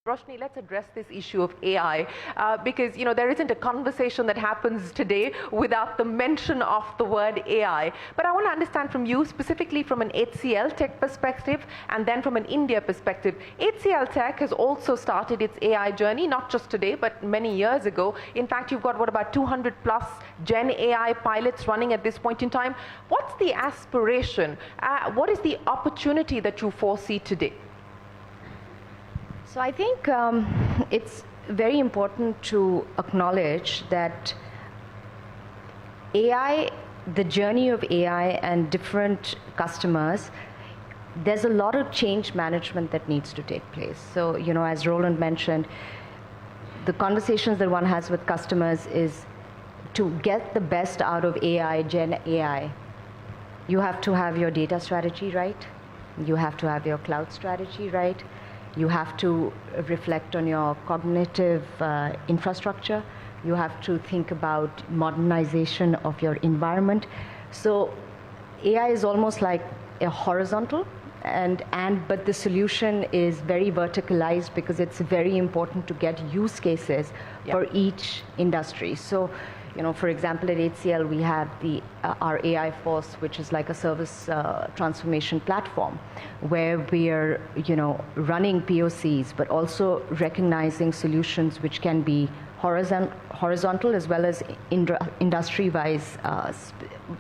Roshni, let's address this issue of AI because, there isn't a conversation that happens today without the mention of the word AI. But I want to understand from you, specifically from an HCLTech perspective and then from an India perspective. HCLTech has also started its AI journey, not just today, but many years ago. In fact, you've got, about 200 plus Gen AI pilots running at this point in time. What's the aspiration? What is the opportunity that you foresee today? So I think it's very important to acknowledge that AI, the journey of AI and different customers, there's a lot of change management that needs to take place. So, as Roland mentioned, the conversations that one has with customers is to get the best out of AI, Gen AI. You have to have your data strategy right. You have to have your cloud strategy right. You have to reflect on your cognitive infrastructure. You have to think about modernization of your environment. So AI is almost like a horizontal, but the solution is very verticalized because it's very important to get use cases for each industry. So, for example, at HCL, we have our AI Force, which is like a service transformation platform, where we are, running POCs, but also recognizing solutions which can be horizontal as well as industry-wise,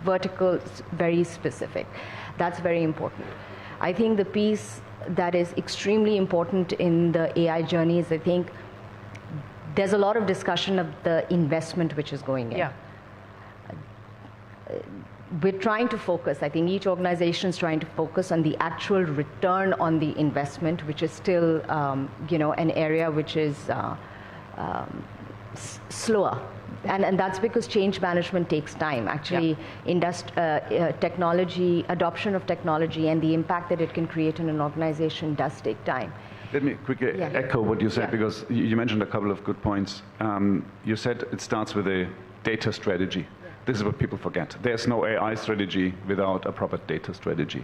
vertical, very specific. That's very important. I think the piece that is extremely important in the AI journey is, I think, there's a lot of discussion of the investment which is going in. We're trying to focus, I think each organization is trying to focus on the actual return on the investment, which is still, an area which is slower. And that's because change management takes time. Actually, technology, adoption of technology and the impact that it can create in an organization does take time. Let me quickly echo what you said, because you mentioned a couple of good points. You said it starts with a data strategy. This is what people forget. There's no AI strategy without a proper data strategy.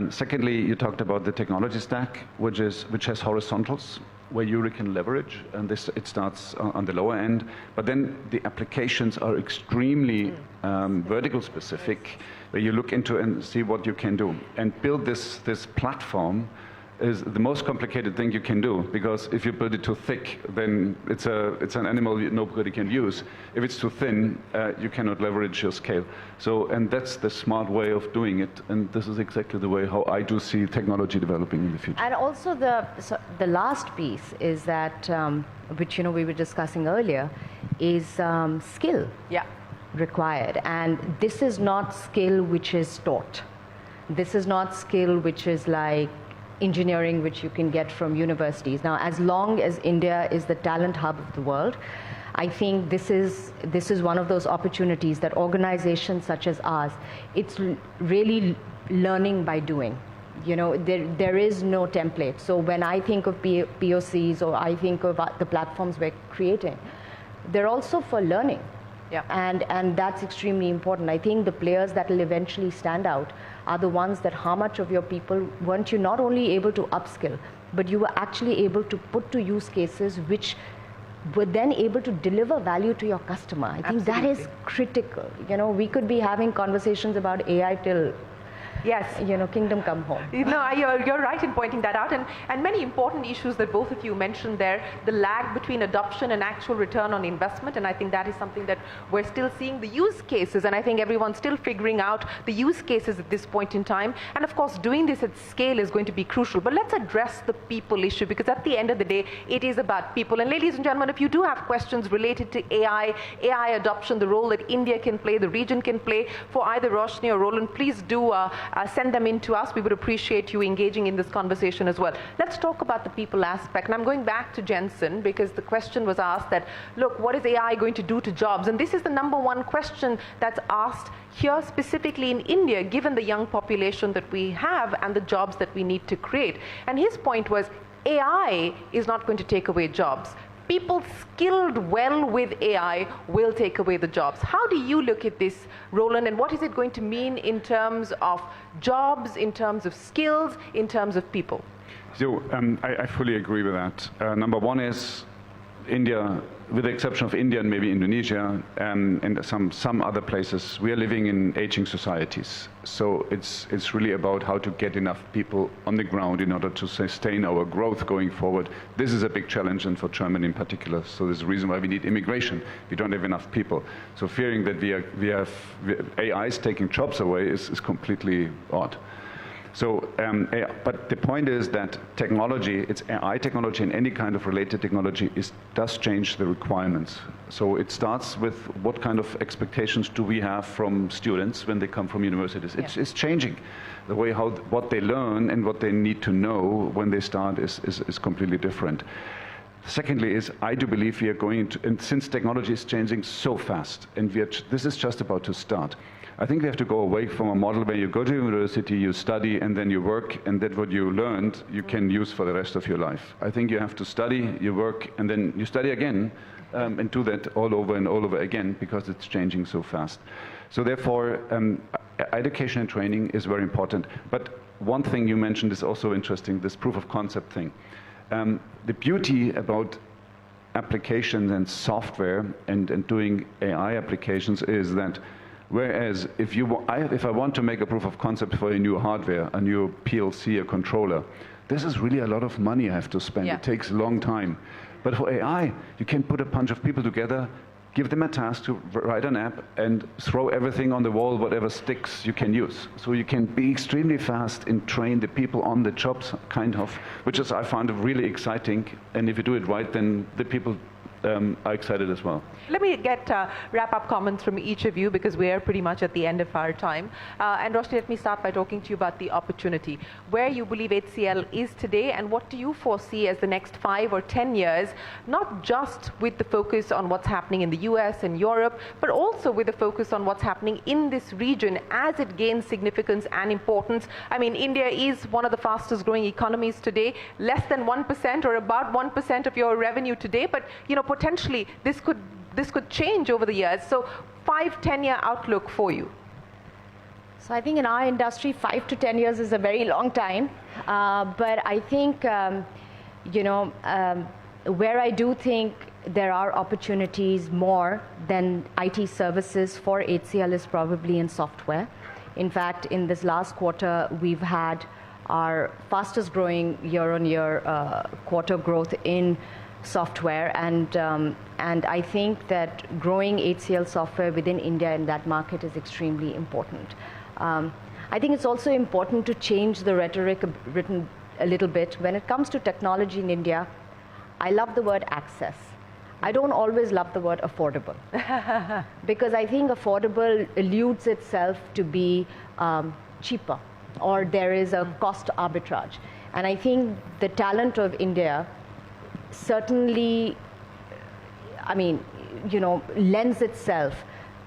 Secondly, you talked about the technology stack, which has horizontals where you can leverage, and it starts on the lower end. But then the applications are extremely vertical specific, where you look into and see what you can do and build this platform. Is the most complicated thing you can do, because if you build it too thick, then it's an animal nobody can use. If it's too thin, you cannot leverage your scale. So, and that's the smart way of doing it, and this is exactly the way how I do see technology developing in the future. And also the last piece is that, which we were discussing earlier, is skill required. And this is not skill which is taught. This is not skill which is like engineering which you can get from universities. Now, as long as India is the talent hub of the world, I think this is one of those opportunities that organizations such as ours, it's really learning by doing. There is no template. So when I think of POCs or I think of the platforms we're creating, they're also for learning. And that's extremely important. I think the players that will eventually stand out are the ones that how much of your people weren't you not only able to upskill, but you were actually able to put to use cases which were then able to deliver value to your customer. I think that is critical. We could be having conversations about AI till kingdom come home. You're right in pointing that out, and many important issues that both of you mentioned there, the lag between adoption and actual return on investment, and I think that is something that we're still seeing the use cases, and I think everyone's still figuring out the use cases at this point in time, and of course doing this at scale is going to be crucial. But let's address the people issue, because at the end of the day, it is about people. And ladies and gentlemen, if you do have questions related to AI adoption, the role that India can play, the region can play, for either Roshni or Roland, please do send them in to us. We would appreciate you engaging in this conversation as well. Let's talk about the people aspect. And I'm going back to Jensen, because the question was asked that, look, what is AI going to do to jobs? And this is the number one question that's asked here specifically in India, given the young population that we have and the jobs that we need to create. And his point was, AI is not going to take away jobs. People skilled well with AI will take away the jobs. How do you look at this, Roland, and what is it going to mean in terms of jobs, in terms of skills, in terms of people? So I fully agree with that. Number one is India, with the exception of India and maybe Indonesia and some other places, we are living in aging societies. So it's really about how to get enough people on the ground in order to sustain our growth going forward. This is a big challenge, and for Germany in particular. So there's a reason why we need immigration. We don't have enough people. So fearing that AI is taking jobs away is completely odd. So, but the point is that technology, it's AI technology and any kind of related technology does change the requirements. So it starts with what kind of expectations do we have from students when they come from universities. It's changing. The way what they learn and what they need to know when they start is completely different. Secondly is, I do believe we are going to, and since technology is changing so fast, and this is just about to start, I think we have to go away from a model where you go to university, you study, and then you work, and that what you learned, you can use for the rest of your life. I think you have to study, you work, and then you study again, and do that all over and all over again, because it's changing so fast. So therefore, education and training is very important. But one thing you mentioned is also interesting, this proof of concept thing. The beauty about applications and software and doing AI applications is that whereas if I want to make a proof of concept for a new hardware, a new PLC, a controller, this is really a lot of money I have to spend. It takes a long time. But for AI, you can put a bunch of people together, give them a task to write an app, and throw everything on the wall, whatever sticks you can use. So you can be extremely fast and train the people on the jobs, kind of, which is, I found, really exciting. And if you do it right, then the people are excited as well. Let me get wrap-up comments from each of you, because we are pretty much at the end of our time. And Roshni, let me start by talking to you about the opportunity. Where you believe HCL is today, and what do you foresee as the next 5 or 10 years, not just with the focus on what's happening in the US and Europe, but also with the focus on what's happening in this region as it gains significance and importance. I mean, India is one of the fastest growing economies today, less than 1% or about 1% of your revenue today, but potentially this could change over the years. So 5-10 year outlook for you. So I think in our industry, 5 to 10 years is a very long time. But I think, where I do think there are opportunities more than IT services for HCL is probably in software. In fact, in this last quarter, we've had our fastest growing year-on-year quarter growth in software, and I think that growing HCL software within India in that market is extremely important. I think it's also important to change the rhetoric written a little bit. When it comes to technology in India, I love the word access. I don't always love the word affordable, because I think affordable alludes itself to be cheaper, or there is a cost arbitrage. And I think the talent of India certainly, lends itself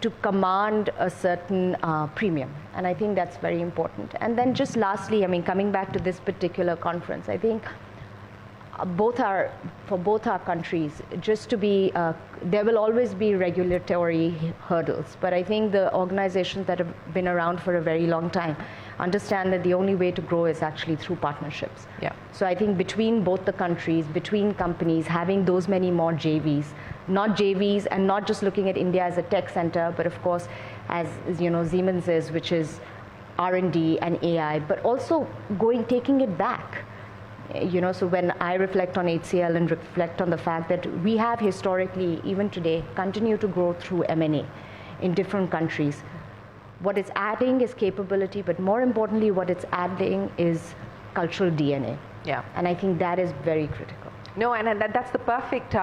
to command a certain premium. And I think that's very important. And then just lastly, coming back to this particular conference, I think for both our countries, just to be, there will always be regulatory hurdles. But I think the organizations that have been around for a very long time understand that the only way to grow is actually through partnerships. Yeah. So I think between both the countries, between companies, having those many more JVs, not JVs, and not just looking at India as a tech center, but of course, as Siemens is, which is R&D and AI, but also taking it back. So when I reflect on HCL and reflect on the fact that we have historically, even today, continue to grow through M&A in different countries. What it's adding is capability, but more importantly, what it's adding is cultural DNA. Yeah. And I think that is very critical. No, and that's the perfect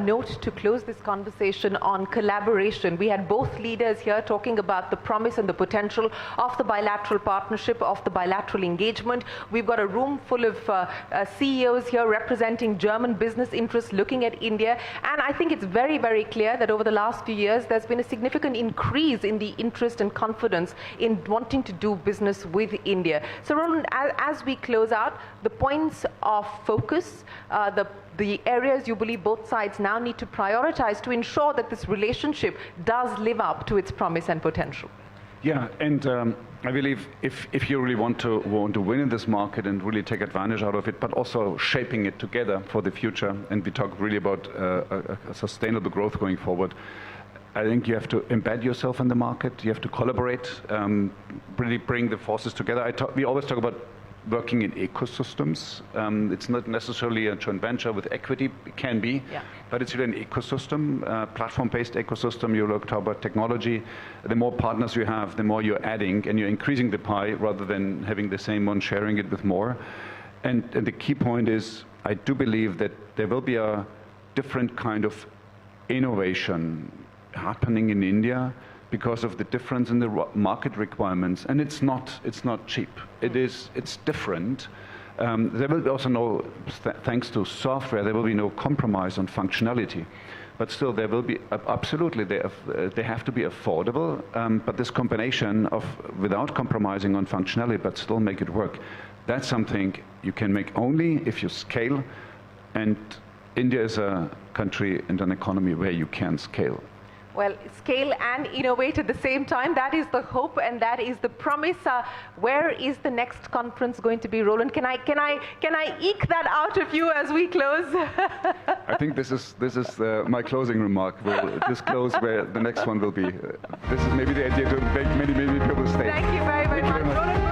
note to close this conversation on collaboration. We had both leaders here talking about the promise and the potential of the bilateral partnership, of the bilateral engagement. We've got a room full of CEOs here representing German business interests looking at India. And I think it's very, very clear that over the last few years, there's been a significant increase in the interest and confidence in wanting to do business with India. So Roland, as we close out, the points of focus, the areas you believe both sides now need to prioritize to ensure that this relationship does live up to its promise and potential. Yeah, and I believe if you really want to win in this market and really take advantage out of it, but also shaping it together for the future, and we talk really about a sustainable growth going forward, I think you have to embed yourself in the market. You have to collaborate, really bring the forces together. We always talk about working in ecosystems. It's not necessarily a joint venture with equity. It can be, but it's really an ecosystem, platform-based ecosystem. You talk about technology. The more partners you have, the more you're adding, and you're increasing the pie rather than having the same one sharing it with more. And the key point is, I do believe that there will be a different kind of innovation happening in India because of the difference in the market requirements, and it's not cheap. It's different. There will be also thanks to software, there will be no compromise on functionality, but still there will be absolutely they have to be affordable. But this combination of without compromising on functionality, but still make it work, that's something you can make only if you scale. And India is a country and an economy where you can scale. Well, scale and innovate at the same time. That is the hope and that is the promise. Where is the next conference going to be, Roland? Can I eke that out of you as we close? I think this is my closing remark. We'll disclose where the next one will be. This is maybe the idea to make many people stay. Thank you very much, Roland.